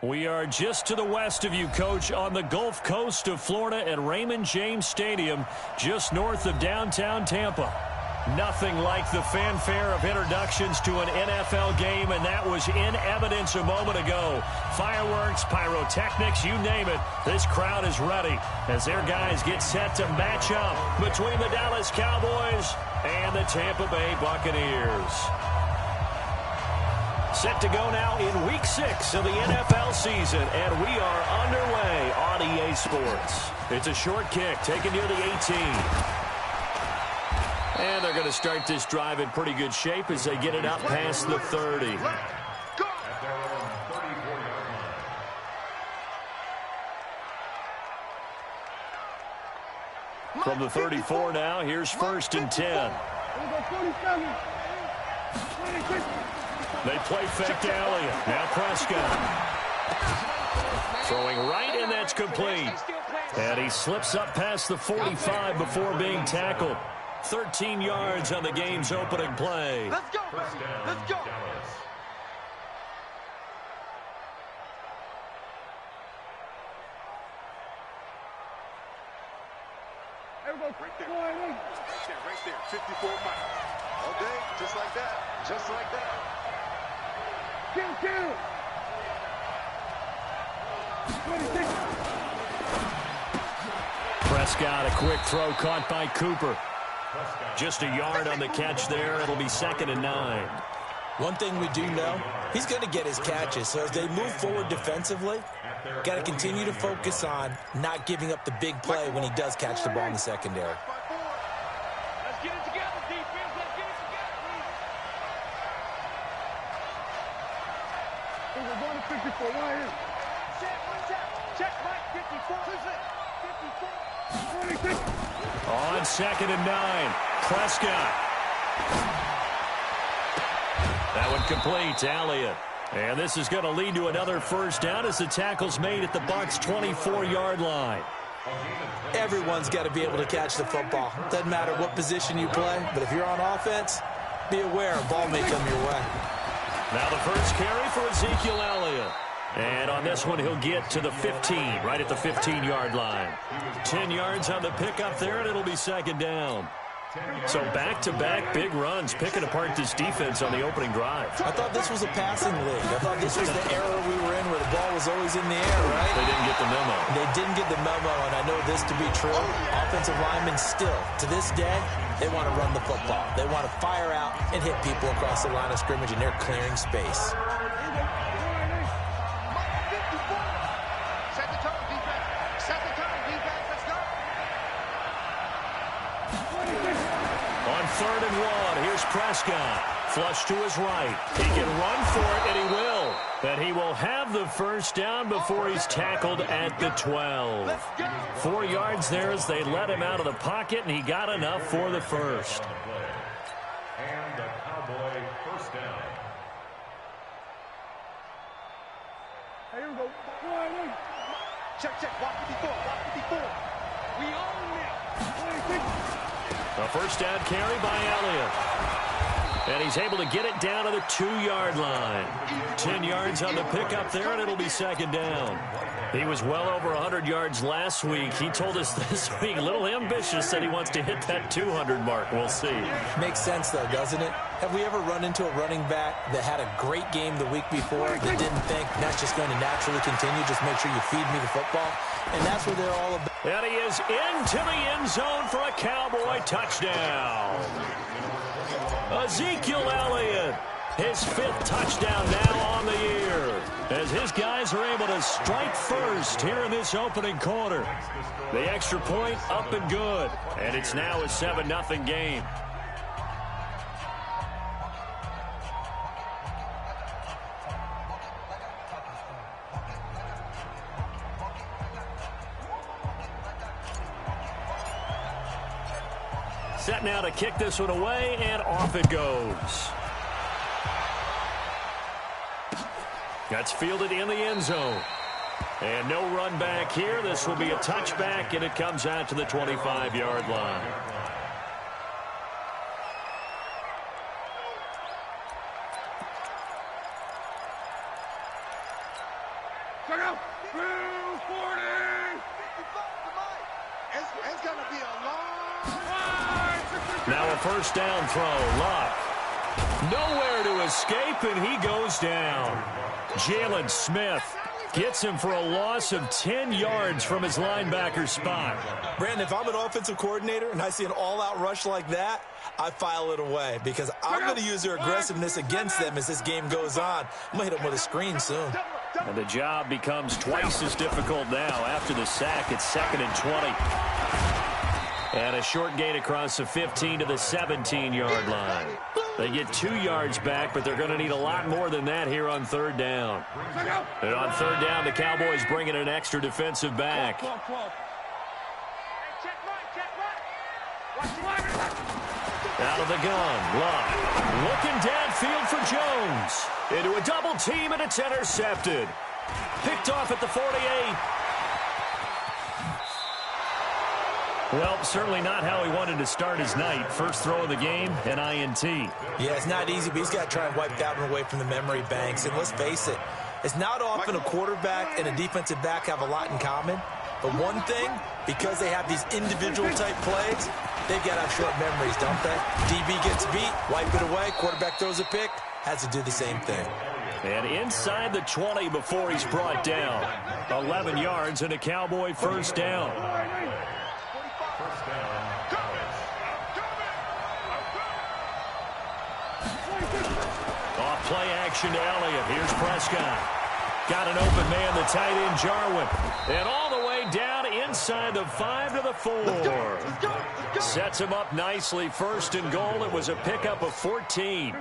We are just to the west of you, Coach, on the Gulf Coast of Florida at Raymond James Stadium, just north of downtown Tampa. Nothing like the fanfare of introductions to an NFL game, and that was in evidence a moment ago. Fireworks, pyrotechnics, you name it. This crowd is ready as their guys get set to match up between the Dallas Cowboys and the Tampa Bay Buccaneers. Set to go now in Week 6 of the NFL season, and we are underway on EA Sports. It's a short kick taken near the 18. And they're going to start this drive in pretty good shape as they get it up past the 30. From the 34 now, here's 1st and 10. They play fake to Elliott. Now Prescott. Throwing right, and that's complete. And he slips up past the 45 before being tackled. 13 yards on the game's opening play. Let's go. Let's go. Right there. 54 miles. All day, just like that. Just like that. Kill. 26. Prescott, a quick throw caught by Cooper. Just a yard on the catch there. It'll be 2nd and 9. One thing we do know, he's going to get his catches. So as they move forward defensively, got to continue to focus on not giving up the big play when he does catch the ball in the secondary. Let's get it together, defense. Let's get it together. We're going to 54. Right here. Check, Mike. 54. 54. 26. On 2nd and 9, Prescott. That one complete to Elliott. And this is going to lead to another first down as the tackle's made at the Bucs' 24-yard line. Everyone's got to be able to catch the football. Doesn't matter what position you play, but if you're on offense, be aware a ball may come your way. Now the first carry for Ezekiel Elliott. And on this one, he'll get to the 15, right at the 15-yard line. 10 yards on the pickup there, and it'll be 2nd down. So back-to-back big runs, picking apart this defense on the opening drive. I thought this was a passing league. I thought this was the era we were in where the ball was always in the air, right? They didn't get the memo. They didn't get the memo, and I know this to be true. Offensive linemen still, to this day, they want to run the football. They want to fire out and hit people across the line of scrimmage, and they're clearing space. On 3rd and 1, here's Prescott. Flush to his right. He can run for it, and he will. And he will have the first down before he's tackled at the 12. 4 yards there as they let him out of the pocket, and he got enough for the first. And the Cowboy first down. Here we go. Check. Walk 54. We own it. 26. A first down carry by Elliott. And he's able to get it down to the 2-yard line. 10 yards on the pickup there, and it'll be 2nd down. He was well over 100 yards last week. He told us this week, a little ambitious, that he wants to hit that 200 mark. We'll see. Makes sense, though, doesn't it? Have we ever run into a running back that had a great game the week before that didn't think that's just going to naturally continue, just make sure you feed me the football? And that's what they're all about. And he is into the end zone for a Cowboy touchdown. Ezekiel Elliott, his 5th touchdown now on the year, as his guys are able to strike first here in this opening quarter. The extra point up and good, and it's now a 7-0 game. Set now to kick this one away, and off it goes. That's fielded in the end zone. And no run back here. This will be a touchback, and it comes out to the 25-yard line. Check out. 40. It's going to be a long... Now a first down throw. Luck. Nowhere to escape, and he goes down. Jalen Smith gets him for a loss of 10 yards from his linebacker spot. Brandon, if I'm an offensive coordinator and I see an all-out rush like that, I file it away because I'm going to use their aggressiveness against them as this game goes on. I'm going to hit them with a screen soon. And the job becomes twice as difficult now. After the sack, it's 2nd and 20. And a short gain across the 15 to the 17-yard line. They get 2 yards back, but they're going to need a lot more than that here on 3rd down. And on 3rd down, the Cowboys bring in an extra defensive back. Out of the gun, Luck. Looking downfield for Jones. Into a double team, and it's intercepted. Picked off at the 48. Well, certainly not how he wanted to start his night. First throw of the game, an INT. Yeah, it's not easy, but he's got to try and wipe that one away from the memory banks. And let's face it, it's not often a quarterback and a defensive back have a lot in common. But one thing, because they have these individual-type plays, they've got to have short memories, don't they? DB gets beat, wipe it away, quarterback throws a pick, has to do the same thing. And inside the 20 before he's brought down. 11 yards and a Cowboy first down. Off play action to Elliott. Here's Prescott. Got an open man, the tight end, Jarwin. And all the way down inside the 5 to the 4. Sets him up nicely. 1st and goal. It was a pickup of 14.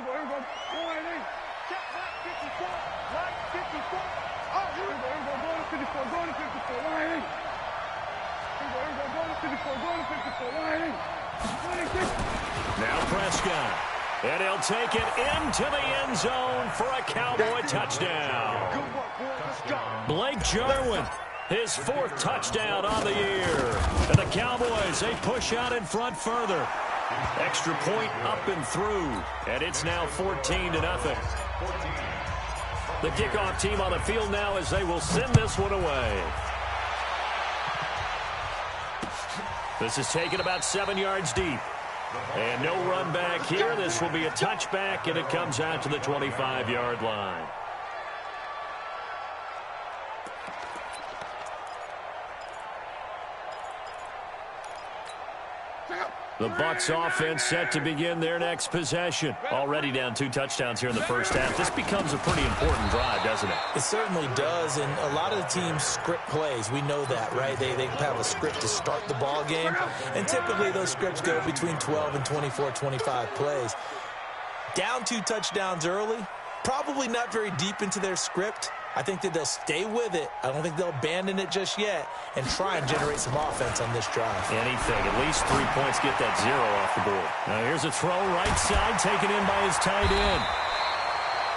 Now Prescott. And he'll take it into the end zone for a Cowboy touchdown. Blake Jarwin, his 4th touchdown on the year. And the Cowboys, they push out in front further. Extra point up and through. And it's now 14-0. The kickoff team on the field now as they will send this one away. This is taken about 7 yards deep. And no run back here. This will be a touchback, and it comes out to the 25-yard line. The Bucs offense set to begin their next possession. Already down 2 touchdowns here in the first half. This becomes a pretty important drive, doesn't it? It certainly does, and a lot of the teams script plays. We know that, right? They have a script to start the ball game, and typically those scripts go between 12 and 24, 25 plays. Down 2 touchdowns early, probably not very deep into their script. I think that they'll stay with it. I don't think they'll abandon it just yet and try and generate some offense on this drive. Anything. At least 3 points, get that 0 off the board. Now here's a throw right side, taken in by his tight end.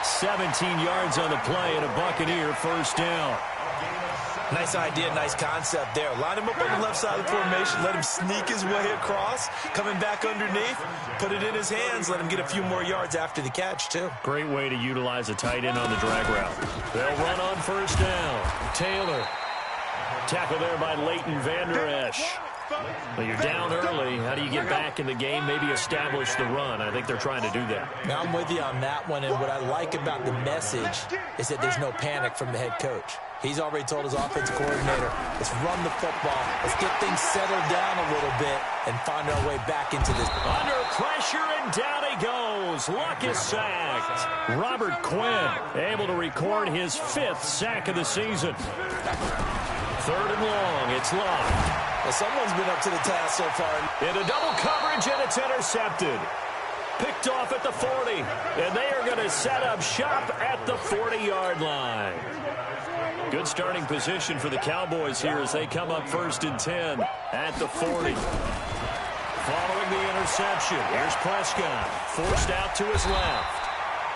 17 yards on the play and a Buccaneer first down. Nice idea, nice concept there. Line him up on the left side of the formation, let him sneak his way across, coming back underneath, put it in his hands, let him get a few more yards after the catch, too. Great way to utilize a tight end on the drag route. They'll run on first down. Taylor. Tackle there by Leighton Vander Esch. Well, you're down early. How do you get back in the game? Maybe establish the run. I think they're trying to do that. Now, I'm with you on that one, and what I like about the message is that there's no panic from the head coach. He's already told his offensive coordinator, let's run the football. Let's get things settled down a little bit and find our way back into this. Under pressure, and down he goes. Luck is sacked. Robert Quinn able to record his 5th sack of the season. 3rd and long. It's Luck. Well, someone's been up to the task so far. Into double coverage, and it's intercepted. Picked off at the 40. And they are going to set up shop at the 40-yard line. Good starting position for the Cowboys here as they come up 1st and 10 at the 40. Following the interception, here's Prescott. Forced out to his left.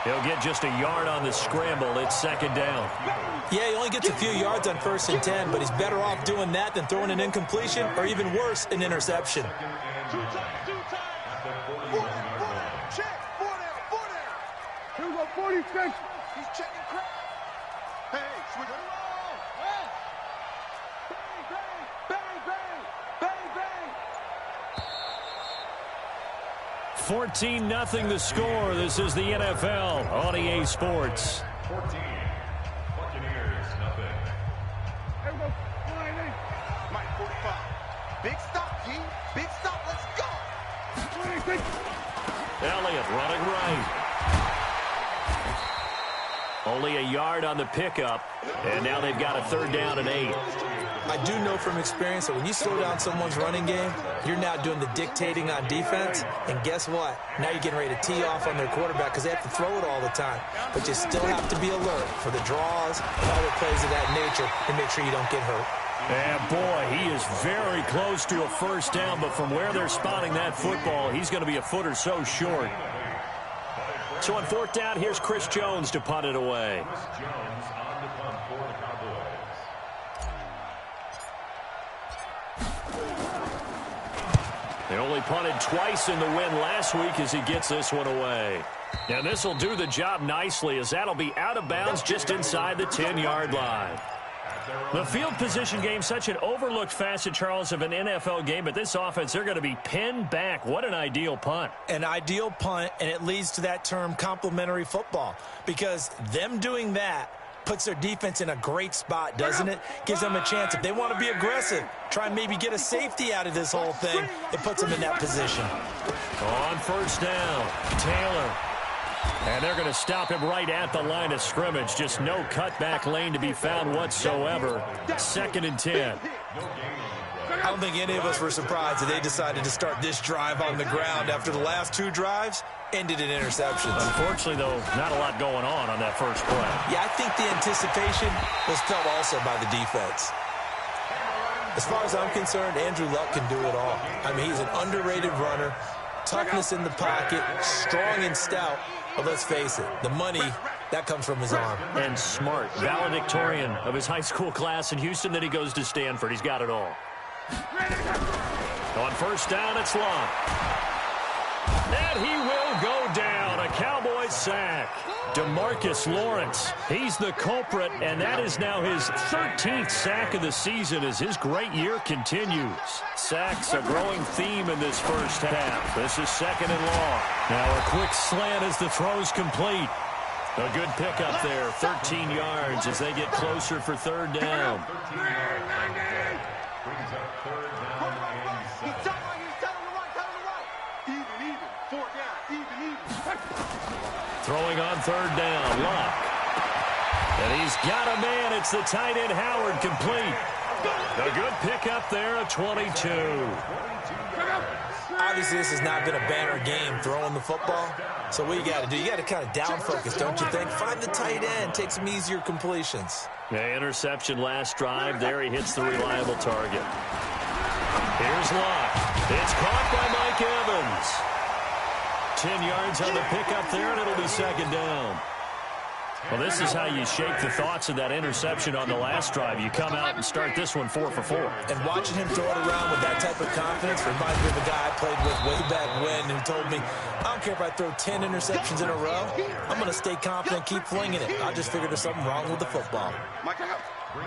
He'll get just a yard on the scramble. It's 2nd down. Yeah, he only gets a few yards on 1st and 10, but he's better off doing that than throwing an incompletion or even worse, an interception. Two times. 4 down. Check. 4 down. 4 down. 46. He's checking. Hey, switch. 14-0 the score. This is the NFL on EA Sports. 14. Buccaneers, nothing. Mike 45. Big stop, G. Big stop. Let's go. Elliott running right. Only a yard on the pickup, and now they've got a 3rd down and 8. I do know from experience that when you slow down someone's running game, you're now doing the dictating on defense, and guess what? Now you're getting ready to tee off on their quarterback because they have to throw it all the time. But you still have to be alert for the draws and other plays of that nature and make sure you don't get hurt. And boy, he is very close to a 1st down, but from where they're spotting that football, he's going to be a foot or so short. So on 4th down, here's Chris Jones to punt it away. Chris Jones on the punt for the Cowboys. They only punted twice in the win last week as he gets this one away. And this will do the job nicely as that'll be out of bounds just inside the 10-yard line. The field position game, such an overlooked facet, Charles, of an NFL game, but this offense, they're going to be pinned back. What an ideal punt. An ideal punt, and it leads to that term complementary football, because them doing that puts their defense in a great spot, doesn't it? Gives them a chance. If they want to be aggressive, try and maybe get a safety out of this whole thing, it puts them in that position. On 1st down, Taylor. And they're going to stop him right at the line of scrimmage. Just no cutback lane to be found whatsoever. 2nd and 10. I don't think any of us were surprised that they decided to start this drive on the ground after the last 2 drives ended in interceptions. Unfortunately, though, not a lot going on that first play. Yeah, I think the anticipation was felt also by the defense. As far as I'm concerned, Andrew Luck can do it all. I mean, he's an underrated runner, toughness in the pocket, strong and stout. But let's face it, the money, that comes from his arm. And smart, valedictorian of his high school class in Houston. Then he goes to Stanford. He's got it all. On 1st down, it's Luck. And he will go down. A Cowboys sack. DeMarcus Lawrence, he's the culprit, and that is now his 13th sack of the season as his great year continues. Sacks a growing theme in this first half. This is 2nd and long. Now a quick slant as the throw's complete. A good pickup there, 13 yards as they get closer for 3rd down. 13 yards. Brings up 3rd down and 7. Even. 4 down. Even. Throwing on 3rd down, Luck. And he's got a man. It's the tight end, Howard, complete. A good pickup there, a 22. Obviously, this has not been a banner game throwing the football. So what you got to do, you got to kind of down focus, don't you think? Find the tight end, take some easier completions. The interception last drive. There he hits the reliable target. Here's Luck. It's caught by Mike Evans. 10 yards on the pickup there, and it'll be 2nd down. Well, this is how you shake the thoughts of that interception on the last drive. You come out and start this one 4 for 4. And watching him throw it around with that type of confidence reminds me of a guy I played with way back when who told me, I don't care if I throw 10 interceptions in a row. I'm going to stay confident, keep flinging it. I just figured there's something wrong with the football.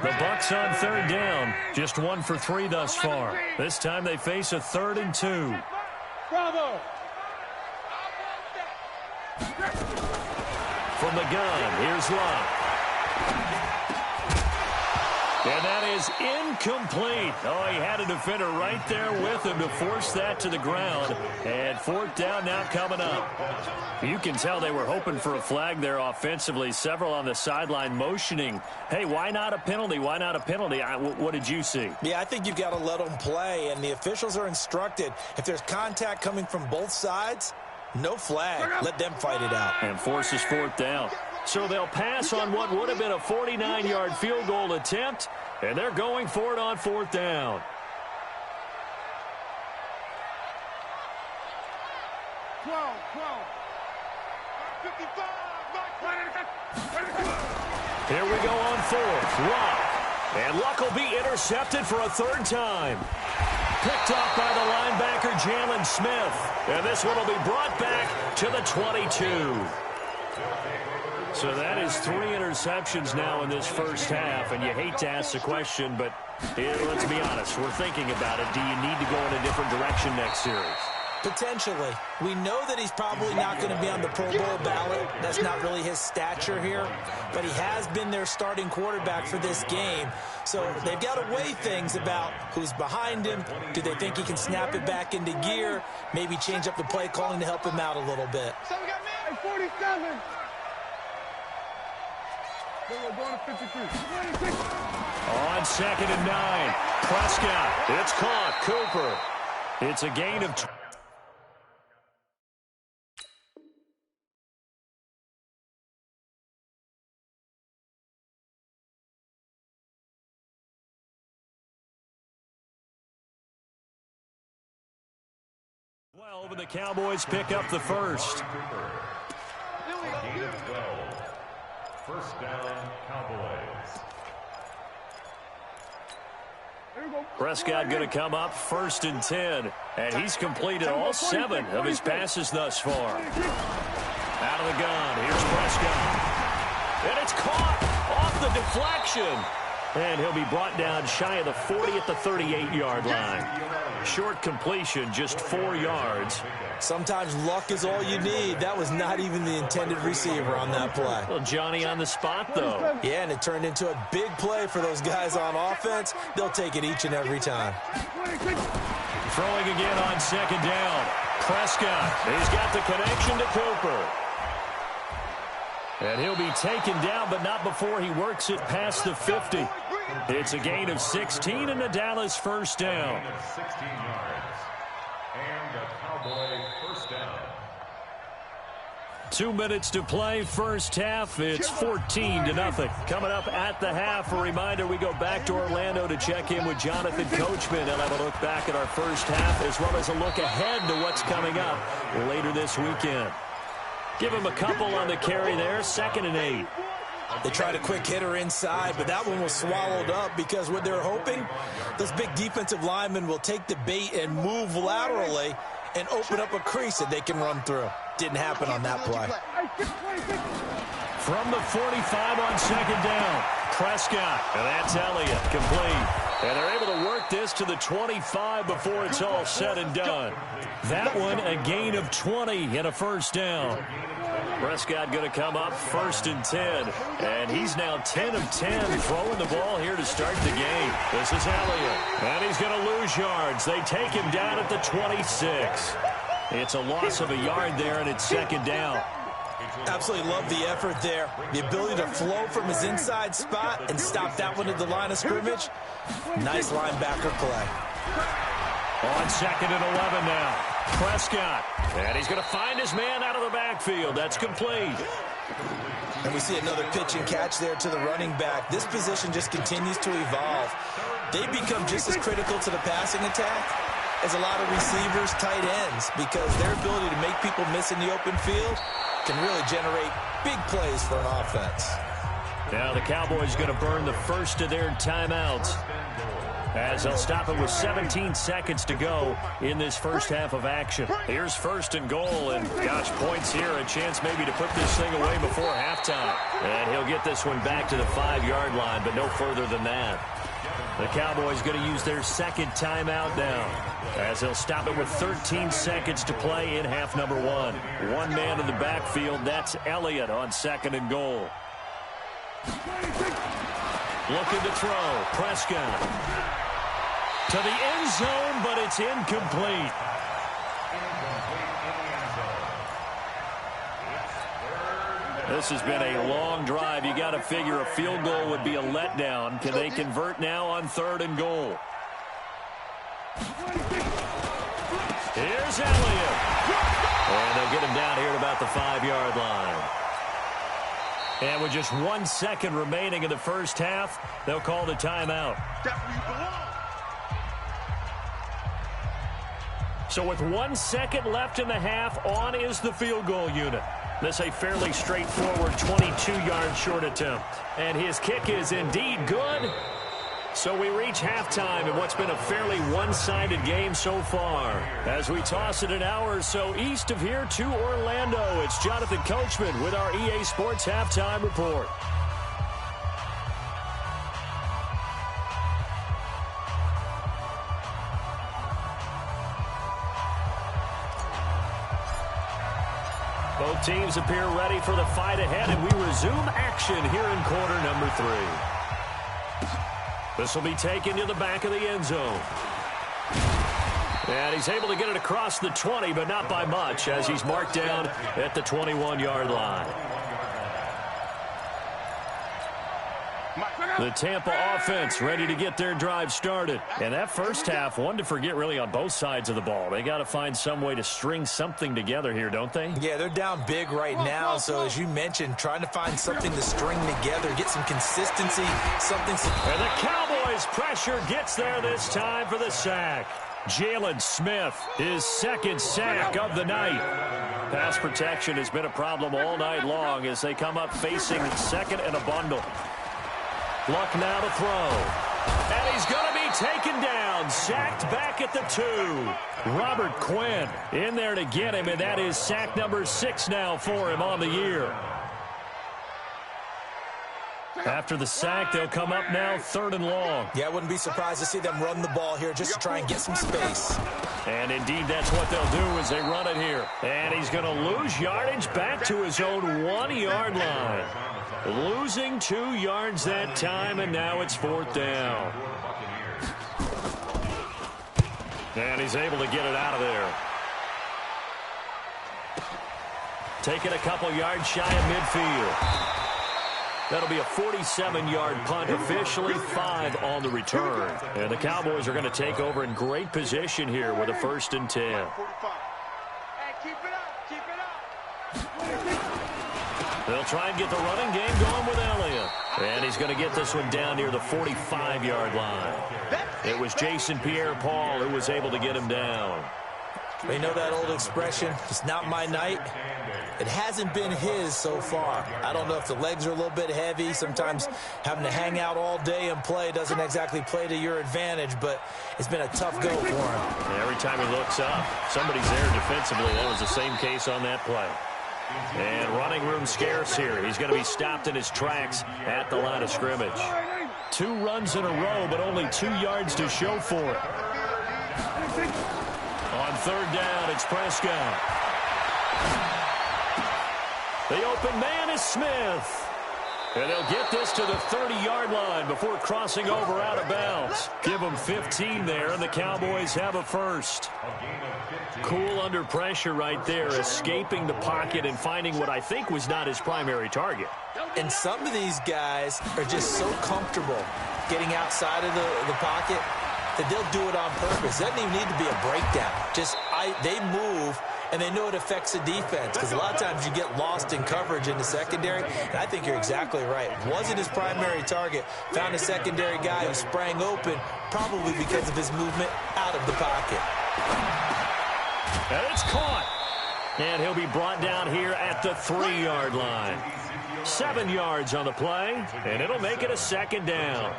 The Bucs on 3rd down. Just 1 for 3 thus far. This time they face a 3rd and 2. Bravo! From the gun, here's Luck. And that is incomplete. Oh, he had a defender right there with him to force that to the ground. And 4th down now coming up. You can tell they were hoping for a flag there offensively. Several on the sideline motioning. Hey, why not a penalty? Why not a penalty? What did you see? Yeah, I think you've got to let them play. And the officials are instructed, if there's contact coming from both sides, no flag. Let them fight it out. And forces 4th down. So they'll pass on what would have been a 49-yard field goal attempt, and they're going for it on 4th down. 12, 55, Here we go on 4th. Luck. And Luck will be intercepted for a 3rd time. Picked off by the linebacker, Jalen Smith. And this one will be brought back to the 22. So that is 3 interceptions now in this first half, and you hate to ask the question, but let's be honest, we're thinking about it. Do you need to go in a different direction next series? Potentially. We know that he's probably not going to be on the Pro Bowl ballot. That's not really his stature here. But he has been their starting quarterback for this game. So they've got to weigh things about who's behind him. Do they think he can snap it back into gear? Maybe change up the play calling to help him out a little bit. So we got man 47. We're going to 53. 26. On 2nd and 9. Prescott. It's caught. Cooper. It's a gain of 20. And the Cowboys pick up the first. Gain of 12. First down, Cowboys. Prescott going to come up 1st and 10. And he's completed all 7 of his passes thus far. Out of the gun. Here's Prescott. And it's caught off the deflection. And he'll be brought down shy of the 40 at the 38-yard line. Short completion, just 4 yards. Sometimes luck is all you need. That was not even the intended receiver on that play. Well, Johnny on the spot, though. Yeah, and it turned into a big play for those guys on offense. They'll take it each and every time. Throwing again on 2nd down. Prescott. He's got the connection to Cooper. And he'll be taken down, but not before he works it past the 50. It's a gain of 16 and a Dallas first down. 16 yards. And a Cowboy first down. 2 minutes to play, first half. It's 14-0. Coming up at the half, a reminder, we go back to Orlando to check in with Jonathan Coachman. And have a look back at our first half, as well as a look ahead to what's coming up later this weekend. Give him a couple on the carry there, 2nd and 8. They tried a quick hitter inside, but that one was swallowed up because what they're hoping, those big defensive linemen will take the bait and move laterally and open up a crease that they can run through. Didn't happen on that play. From the 45 on 2nd down, Prescott, and that's Elliott, complete. And they're able to work this to the 25 before it's all said and done. That one, a gain of 20 and a first down. Prescott going to come up 1st and 10. And he's now 10 of 10 throwing the ball here to start the game. This is Elliott. And he's going to lose yards. They take him down at the 26. It's a loss of a yard there, and it's 2nd down. Absolutely love the effort there. The ability to flow from his inside spot and stop that one at the line of scrimmage. Nice linebacker play. On 2nd and 11 now. Prescott. And he's going to find his man out of the backfield. That's complete. And we see another pitch and catch there to the running back. This position just continues to evolve. They become just as critical to the passing attack as a lot of receivers, tight ends, because their ability to make people miss in the open field can really generate big plays for an offense. Now the Cowboys going to burn the first of their timeouts, as they'll stop it with 17 seconds to go in this first half of action. Here's 1st and goal, and gosh, points here, a chance maybe to put this thing away before halftime. And he'll get this one back to the 5-yard line, but no further than that. The Cowboys going to use their 2nd timeout now, as they'll stop it with 13 seconds to play in half number 1. One man in the backfield, that's Elliott on 2nd and goal. Looking to throw, Prescott. To the end zone, but it's incomplete. This has been a long drive. You got to figure a field goal would be a letdown. Can they convert now on 3rd and goal? Here's Elliott. And they'll get him down here at about the 5-yard line. And with just 1 second remaining in the first half, they'll call the timeout. So with 1 second left in the half, on is the field goal unit. This a fairly straightforward 22-yard short attempt. And his kick is indeed good. So we reach halftime in what's been a fairly one-sided game so far. As we toss it an hour or so east of here to Orlando, it's Jonathan Coachman with our EA Sports Halftime Report. Both teams appear ready for the fight ahead, and we resume action here in quarter number 3. This will be taken to the back of the end zone. And he's able to get it across the 20, but not by much, as he's marked down at the 21-yard line. The Tampa offense ready to get their drive started. And that first half, one to forget really on both sides of the ball. They got to find some way to string something together here, don't they? Yeah, they're down big right now. So as you mentioned, trying to find something to string together, get some consistency, something. And the Cowboys pressure gets there this time for the sack. Jalen Smith, his second sack of the night. Pass protection has been a problem all night long as they come up facing second and a bundle. Luck now to throw. And he's going to be taken down. Sacked back at the 2. Robert Quinn in there to get him, and that is sack number 6 now for him on the year. After the sack, they'll come up now 3rd and long. Yeah, I wouldn't be surprised to see them run the ball here just to try and get some space. And indeed, that's what they'll do as they run it here. And he's going to lose yardage back to his own 1-yard line. Losing 2 yards that time, and now it's 4th down. And he's able to get it out of there. Taking a couple yards shy of midfield. That'll be a 47-yard punt, officially 5 on the return. And the Cowboys are going to take over in great position here with a 1st and 10. Hey, keep it up, keep it up. They'll try and get the running game going with Elliott. And he's going to get this one down near the 45-yard line. It was Jason Pierre-Paul who was able to get him down. You know that old expression, it's not my night? It hasn't been his so far. I don't know if the legs are a little bit heavy. Sometimes having to hang out all day and play doesn't exactly play to your advantage, but it's been a tough go for him. And every time he looks up, somebody's there defensively. That was the same case on that play. And running room scarce here. He's going to be stopped in his tracks at the line of scrimmage. 2 runs in a row, but only 2 yards to show for it. On 3rd down, it's Prescott. The open man is Smith. And they'll get this to the 30-yard line before crossing over out of bounds. Give them 15 there, and the Cowboys have a 1st. Cool under pressure right there, escaping the pocket and finding what I think was not his primary target. And some of these guys are just so comfortable getting outside of the pocket that they'll do it on purpose. It doesn't even need to be a breakdown. They move, and they know it affects the defense because a lot of times you get lost in coverage in the secondary, and I think you're exactly right. Wasn't his primary target. Found a secondary guy who sprang open, probably because of his movement out of the pocket. And it's caught. And he'll be brought down here at the 3-yard line. 7 yards on the play, and it'll make it a 2nd down.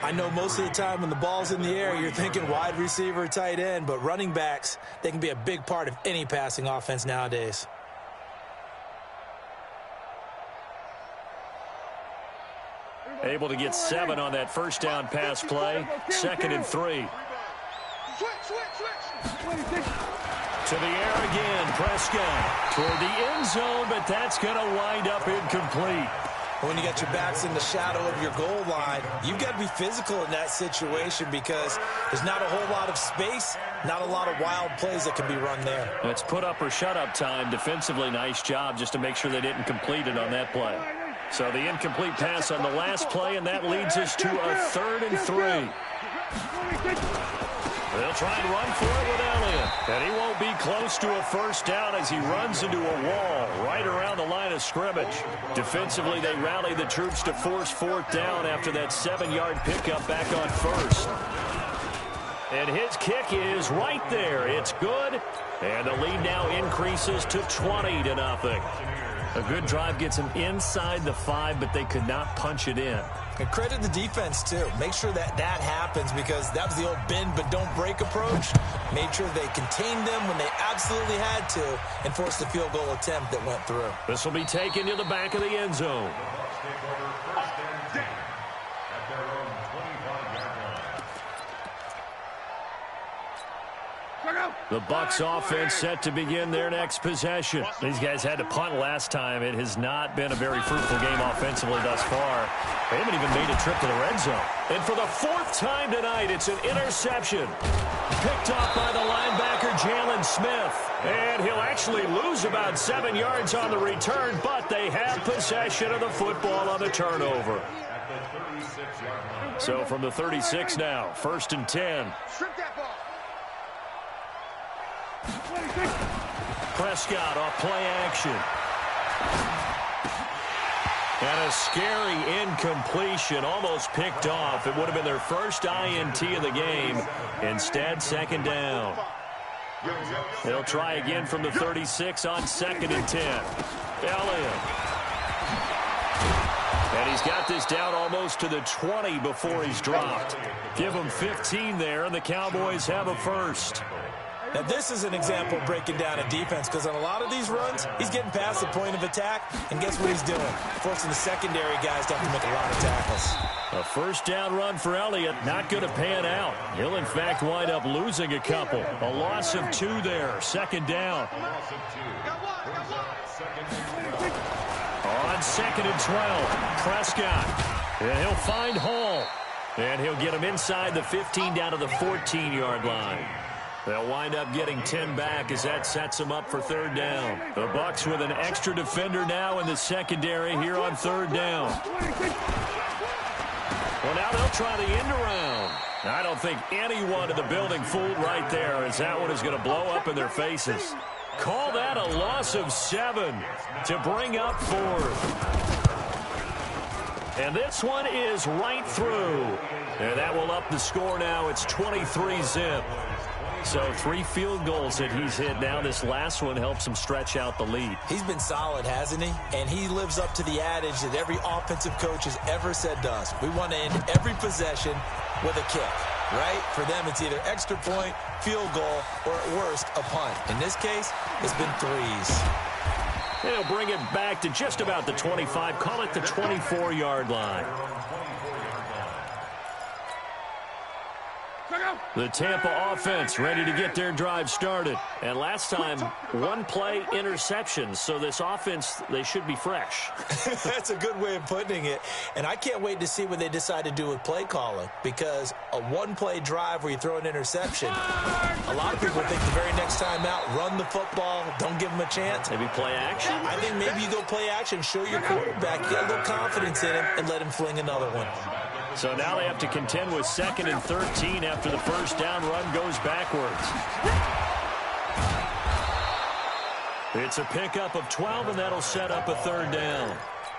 I know most of the time when the ball's in the air, you're thinking wide receiver, tight end, but running backs, they can be a big part of any passing offense nowadays. Able to get 7 on that 1st down pass play. 2nd and 3. To the air again, Prescott toward the end zone, but that's going to wind up incomplete. When you got your backs in the shadow of your goal line, you've got to be physical in that situation because there's not a whole lot of space, not a lot of wild plays that can be run there. It's put up or shut up time. Defensively, nice job just to make sure they didn't complete it on that play. So the incomplete pass on the last play, and that leads us to a 3rd and 3. They'll try and run for it with Elliott. And he won't be close to a 1st down as he runs into a wall right around the line of scrimmage. Defensively, they rally the troops to force 4th down after that 7-yard pickup back on 1st. And his kick is right there. It's good. And the lead now increases to 20-0. A good drive gets them inside the 5, but they could not punch it in. And credit the defense, too. Make sure that happens because that was the old bend but don't break approach. Made sure they contained them when they absolutely had to and forced the field goal attempt that went through. This will be taken to the back of the end zone. The Bucs offense set to begin their next possession. These guys had to punt last time. It has not been a very fruitful game offensively thus far. They haven't even made a trip to the red zone. And for the fourth time tonight, it's an interception. Picked up by the linebacker, Jalen Smith. And he'll actually lose about 7 yards on the return, but they have possession of the football on the turnover. So from the 36 now, 1st and 10. Prescott off play action. And a scary incompletion, almost picked off. It would have been their first INT of the game. Instead, 2nd down. They'll try again from the 36 on 2nd and 10. Elliott. And he's got this down almost to the 20 before he's dropped. Give him 15 there, and the Cowboys have a first. Now, this is an example of breaking down a defense because on a lot of these runs, he's getting past the point of attack, and guess what he's doing? Forcing the secondary guys to have to make a lot of tackles. A first down run for Elliott, not going to pan out. He'll, in fact, wind up losing a couple. A loss of 2 there, 2nd down. On 2nd and 12, Prescott. And he'll find Hall. And he'll get him inside the 15 down to the 14-yard line. They'll wind up getting 10 back as that sets them up for 3rd down. The Bucs with an extra defender now in the secondary here on 3rd down. Well, now they'll try the end around. I don't think anyone in the building fooled right there, as that one is going to blow up in their faces. Call that a loss of 7 to bring up 4th. And this one is right through. And that will up the score now. It's 23-zip. So 3 field goals that he's hit now. This last one helps him stretch out the lead. He's been solid, hasn't he? And he lives up to the adage that every offensive coach has ever said to us. We want to end every possession with a kick, right? For them, it's either extra point, field goal, or at worst, a punt. In this case, it's been 3s. They'll bring it back to just about the 25. Call it the 24-yard line. The Tampa offense ready to get their drive started. And last time, 1-play interception. So this offense, they should be fresh. That's a good way of putting it. And I can't wait to see what they decide to do with play calling. Because a 1-play drive where you throw an interception, a lot of people think the very next time out, run the football, don't give them a chance. Maybe play action? I think maybe you go play action, show your quarterback, get a little confidence in him, and let him fling another one. So now they have to contend with 2nd and 13 after the first down run goes backwards. It's a pickup of 12, and that'll set up a 3rd down.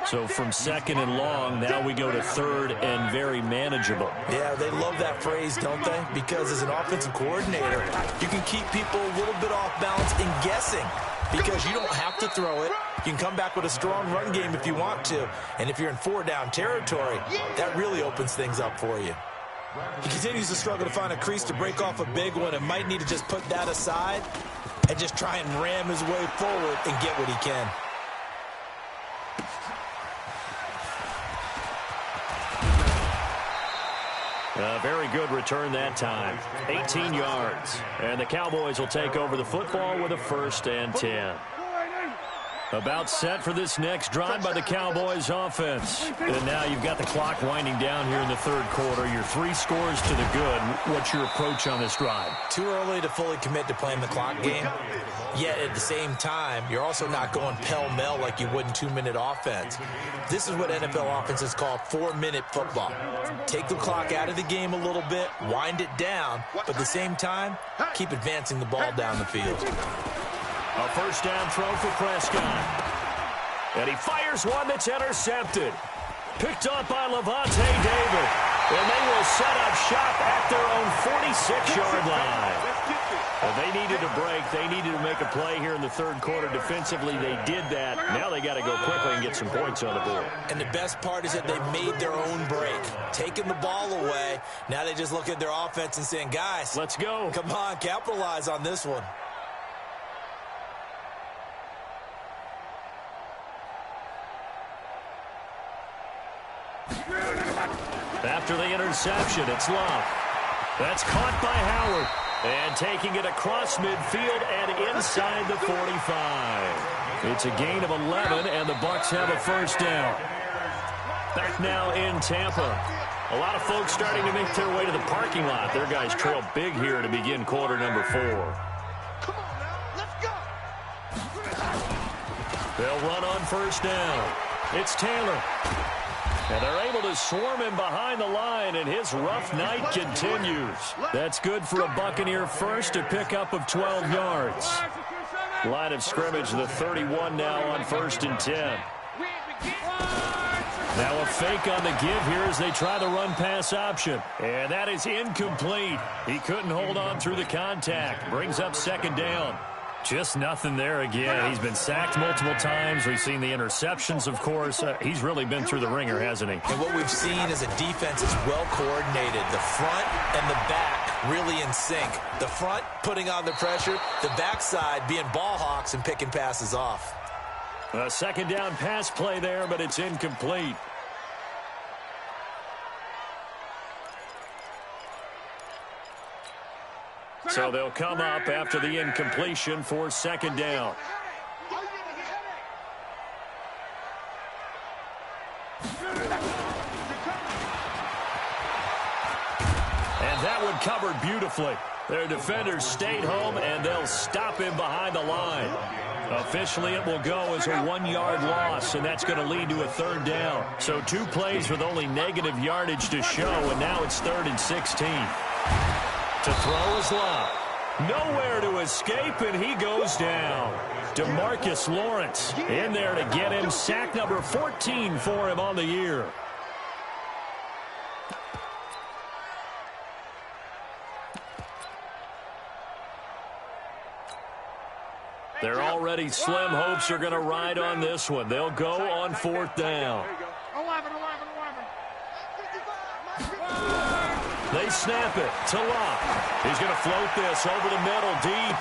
So from 2nd and long, now we go to 3rd and very manageable. Yeah, they love that phrase, don't they? Because as an offensive coordinator, you can keep people a little bit off balance and guessing. Because you don't have to throw it. You can come back with a strong run game if you want to. And if you're in 4-down territory, that really opens things up for you. He continues to struggle to find a crease to break off a big one and might need to just put that aside and just try and ram his way forward and get what he can. A very good return that time. 18 yards. And the Cowboys will take over the football with a 1st and 10. About set for this next drive by the Cowboys offense. And now you've got the clock winding down here in the 3rd quarter. You're 3 scores to the good. What's your approach on this drive? Too early to fully commit to playing the clock game. Yet at the same time, you're also not going pell-mell like you would in 2-minute offense. This is what NFL offenses call 4-minute football. Take the clock out of the game a little bit, wind it down, but at the same time, keep advancing the ball down the field. A first down throw for Prescott. And he fires one that's intercepted. Picked up by Levante David. And they will set up shop at their own 46-yard line. Well, they needed a break. They needed to make a play here in the third quarter defensively. They did that. Now they got to go quickly and get some points on the board. And the best part is that they made their own break, taking the ball away. Now they just look at their offense and saying, guys, let's go. Come on, capitalize on this one. After the interception, it's Love. That's caught by Howard. And taking it across midfield and inside the 45. It's a gain of 11, and the Bucs have a first down. Back now in Tampa. A lot of folks starting to make their way to the parking lot. Their guys trail big here to begin quarter number 4. Come on now, let's go. They'll run on first down. It's Taylor. And they're able to swarm him behind the line, and his rough night continues. That's good for a Buccaneer first, to pick up of 12 yards. Line of scrimmage, the 31 now on 1st and 10. Now a fake on the give here as they try the run-pass option. And that is incomplete. He couldn't hold on through the contact. Brings up second down. Just nothing there again. He's been sacked multiple times. We've seen the interceptions, of course. He's really been through the ringer, hasn't he? And what we've seen is a defense is well coordinated. The front and the back really in sync. The front putting on the pressure, the backside being ball hawks and picking passes off. A second down pass play there, but it's incomplete. So they'll come up after the incompletion for second down. And that one covered beautifully. Their defenders stayed home, and they'll stop him behind the line. Officially, it will go as a 1-yard loss, and that's going to lead to a third down. So 2 plays with only negative yardage to show, and now it's 3rd and 16. To throw is Love. Nowhere to escape, and he goes down. DeMarcus Lawrence in there to get him. Sack number 14 for him on the year. They're already slim hopes are going to ride on this one. They'll go on 4th down. 11. They snap it to Locke. He's going to float this over the middle deep.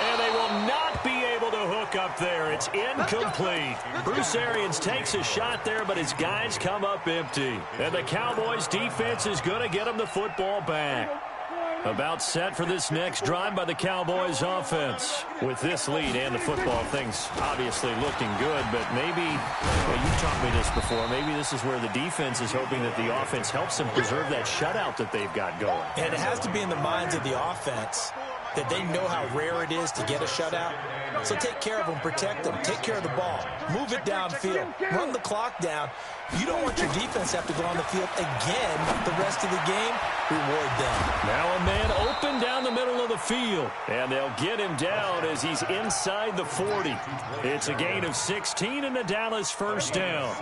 And they will not be able to hook up there. It's incomplete. Bruce Arians takes a shot there, but his guys come up empty. And the Cowboys defense is going to get them the football back. About set for this next drive by the Cowboys offense. With this lead and the football, things obviously looking good, but maybe, well, you've taught me this before, maybe this is where the defense is hoping that the offense helps them preserve that shutout that they've got going. And it has to be in the minds of the offense that they know how rare it is to get a shutout. So take care of them, protect them, take care of the ball, move it downfield, run the clock down. You don't want your defense to have to go on the field again the rest of the game. Reward them. Now a man open down the middle of the field, and they'll get him down as he's inside the 40. It's a gain of 16 and the Dallas first down.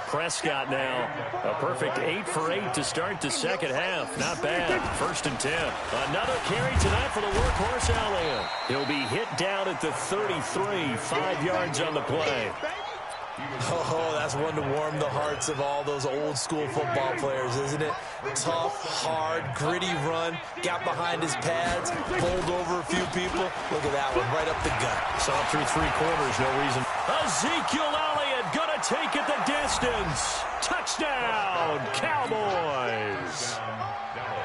Prescott now, a perfect 8 for 8 to start the second half. Not bad. 1st and 10. Another carry tonight for the workhorse Elliott. He'll be hit down at the 33, 5 yards on the play. Oh, that's one to warm the hearts of all those old school football players, isn't it? Tough, hard, gritty run, got behind his pads, bowled over a few people. Look at that one, right up the gut. Saw it through 3 quarters, no reason. Ezekiel Elliott gonna take it the distance. Touchdown, Cowboys.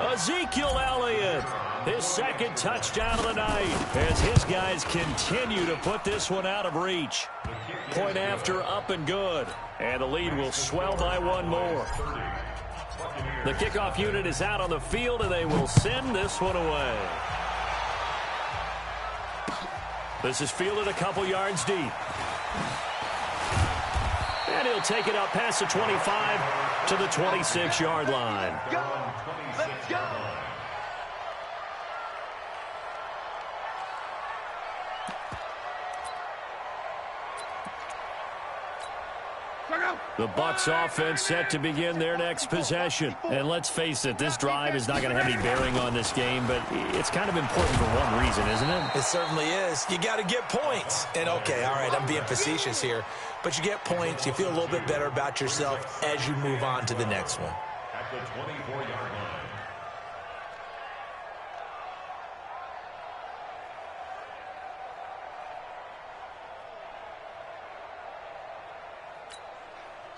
Ezekiel Elliott, his second touchdown of the night, as his guys continue to put this one out of reach. Point after, up and good. And the lead will swell by 1 more. The kickoff unit is out on the field, and they will send this one away. This is fielded a couple yards deep. And he'll take it up past the 25 to the 26-yard line. Go. Let's go. Go. The Bucs offense set to begin their next possession. And let's face it, this drive is not going to have any bearing on this game, but it's kind of important for one reason, isn't it? It certainly is. You got to get points. And, okay, all right, I'm being facetious here, but you get points. You feel a little bit better about yourself as you move on to the next one. At the 24-yard line.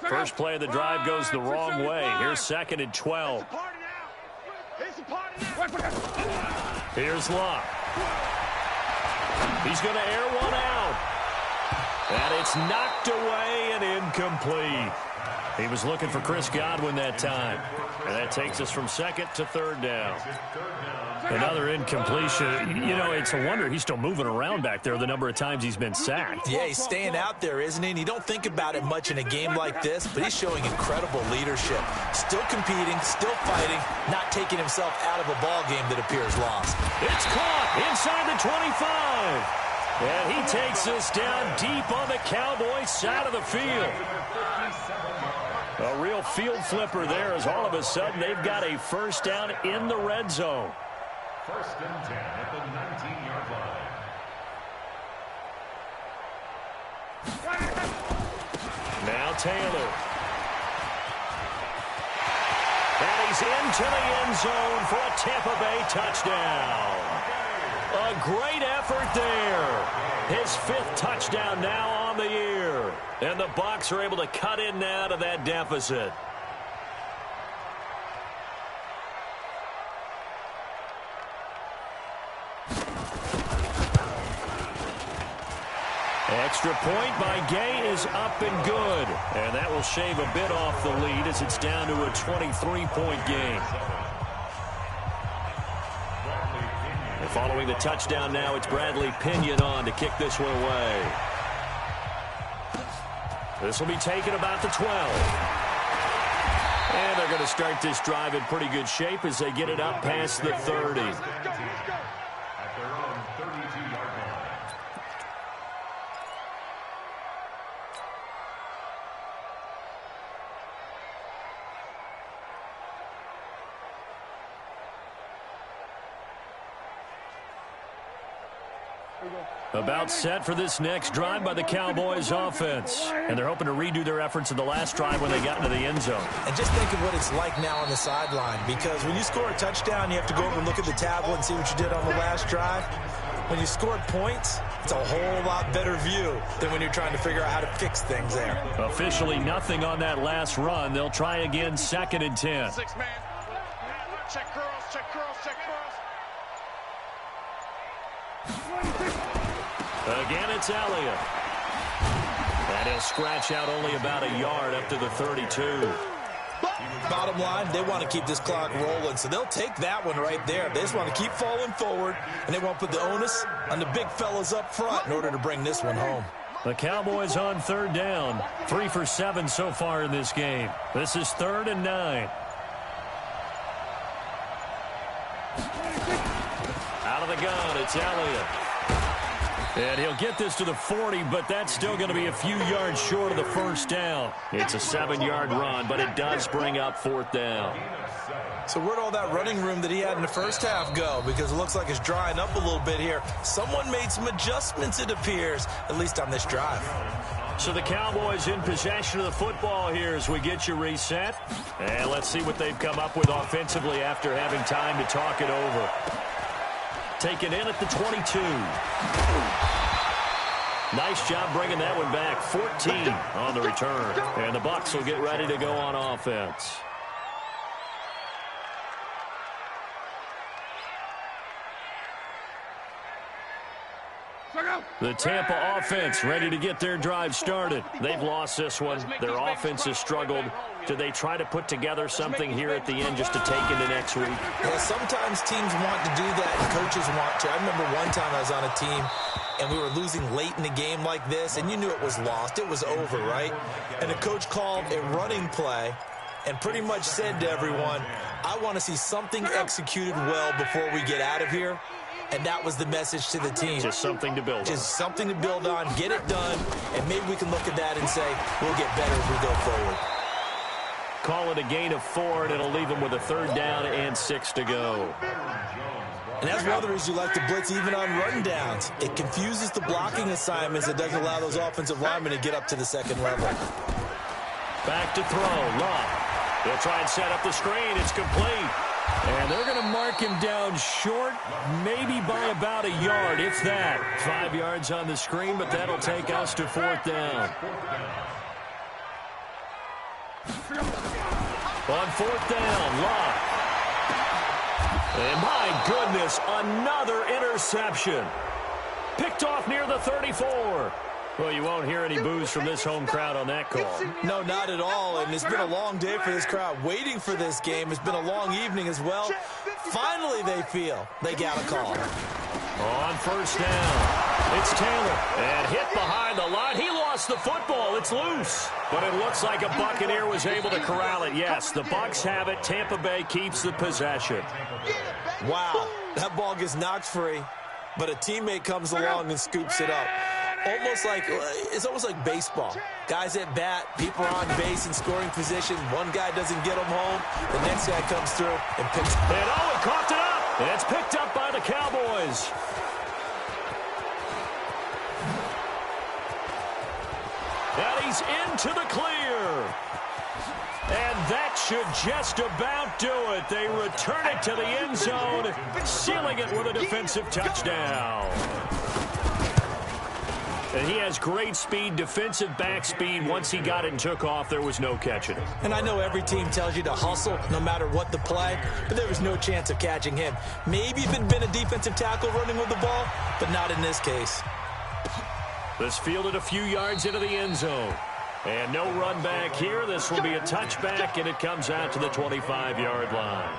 First play of the drive goes the wrong way. Here's 2nd and 12. Here's Locke. He's going to air one out. And it's knocked away and incomplete. He was looking for Chris Godwin that time. And that takes us from 2nd to 3rd down. Another incompletion. You know, it's a wonder he's still moving around back there the number of times he's been sacked. Yeah, he's staying out there, isn't he? And you don't think about it much in a game like this, but he's showing incredible leadership. Still competing, still fighting, not taking himself out of a ball game that appears lost. It's caught inside the 25. And he takes us down deep on the Cowboys side of the field. A real field flipper there as all of a sudden they've got a first down in the red zone. 1st and 10 at the 19-yard line. Now Taylor. And he's into the end zone for a Tampa Bay touchdown. A great effort there. His 5th touchdown now on the year. And the Bucs are able to cut in now to that deficit. Extra point by Gay is up and good. And that will shave a bit off the lead as it's down to a 23-point game. And following the touchdown now, it's Bradley Pinion on to kick this one away. This will be taken about the 12. And they're going to start this drive in pretty good shape as they get it up past the 30. At their own 32-yard line. About set for this next drive by the Cowboys offense. And they're hoping to redo their efforts in the last drive when they got into the end zone. And just think of what it's like now on the sideline, because when you score a touchdown, you have to go over and look at the tablet and see what you did on the last drive. When you scored points, it's a whole lot better view than when you're trying to figure out how to fix things there. Officially nothing on that last run. They'll try again 2nd and 10. 6-man. Check curls, check curls, check curls. Again, it's Elliott. And he'll scratch out only about a yard up to the 32. Bottom line, they want to keep this clock rolling, so they'll take that one right there. They just want to keep falling forward, and they want to put the onus on the big fellas up front in order to bring this one home. The Cowboys on 3rd down. 3 for 7 so far in this game. This is 3rd and 9. Out of the gun, it's Elliott. And he'll get this to the 40, but that's still going to be a few yards short of the first down. It's a 7-yard run, but it does bring up 4th down. So where'd all that running room that he had in the first half go? Because it looks like it's drying up a little bit here. Someone made some adjustments, it appears, at least on this drive. So the Cowboys in possession of the football here as we get you reset. And let's see what they've come up with offensively after having time to talk it over. Taken in at the 22. Nice job bringing that one back. 14 on the return. And the Bucs will get ready to go on offense. The Tampa offense ready to get their drive started. They've lost this one. Their offense has struggled. Do they try to put together something here at the end just to take into next week? Yeah, sometimes teams want to do that and coaches want to. I remember one time I was on a team and we were losing late in the game like this, and you knew it was lost. It was over, right? And the coach called a running play and pretty much said to everyone, I want to see something executed well before we get out of here. And that was the message to the team. Just something to build on. Just something to build on, get it done, and maybe we can look at that and say, we'll get better as we go forward. Call it a gain of 4, and it'll leave them with a 3rd down and 6 to go. And that's one of the reasons you like to blitz even on run downs. It confuses the blocking assignments. It doesn't allow those offensive linemen to get up to the second level. Back to throw. Love. They'll try and set up the screen. It's complete. And they're going to mark him down short, maybe by about a yard, if that. 5 yards on the screen, but that'll take us to 4th down. On 4th down, Love. And my goodness, another interception. Picked off near the 34. Well, you won't hear any boos from this home crowd on that call. No, not at all. And it's been a long day for this crowd waiting for this game. It's been a long evening as well. Finally, they feel they got a call. On 1st down, it's Taylor. And hit behind the line. He lost the football. It's loose. But it looks like a Buccaneer was able to corral it. Yes, the Bucs have it. Tampa Bay keeps the possession. Wow, that ball gets knocked free, but a teammate comes along and scoops it up. It's almost like baseball. Guys at bat, people are on base in scoring position. One guy doesn't get them home. The next guy comes through and picks it up. And he coughed it up. And it's picked up by the Cowboys. And he's into the clear. And that should just about do it. They return it to the end zone, sealing it with a defensive touchdown. And he has great speed, defensive back speed. Once he got it and took off, there was no catching it. And I know every team tells you to hustle no matter what the play, but there was no chance of catching him. Maybe if it had been a defensive tackle running with the ball, but not in this case. This fielded a few yards into the end zone. And no run back here. This will be a touchback, and it comes out to the 25-yard line.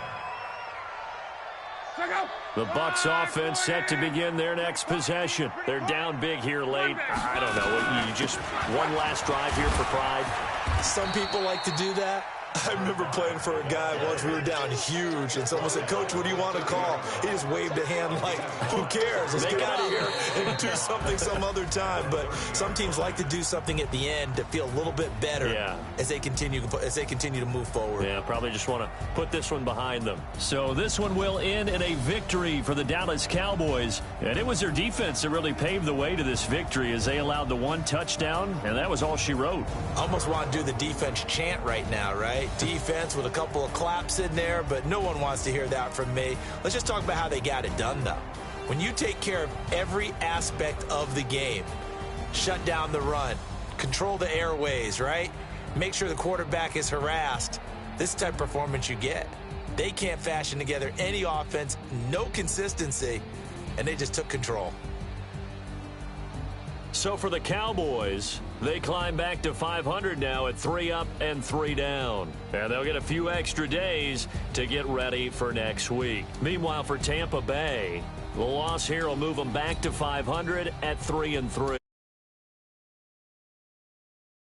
The Bucs offense set to begin their next possession. They're down big here late. I don't know. You just one last drive here for pride. Some people like to do that. I remember playing for a guy once. We were down huge, and someone said, "Coach, what do you want to call?" He just waved a hand like, who cares? Let's get out of here and do something some other time. But some teams like to do something at the end to feel a little bit better as they continue to move forward. Yeah, probably just want to put this one behind them. So this one will end in a victory for the Dallas Cowboys. And it was their defense that really paved the way to this victory as they allowed the 1 touchdown, and that was all she wrote. I almost want to do the defense chant right now, right? Defense with a couple of claps in there, but no one wants to hear that from me. Let's just talk about how they got it done, though. When you take care of every aspect of the game, shut down the run, control the airways, right? Make sure the quarterback is harassed. This type of performance you get. They can't fashion together any offense, no consistency, and they just took control. So for the Cowboys, they climb back to 500 now at 3 up and 3 down. And they'll get a few extra days to get ready for next week. Meanwhile, for Tampa Bay, the loss here will move them back to 500 at 3 and 3.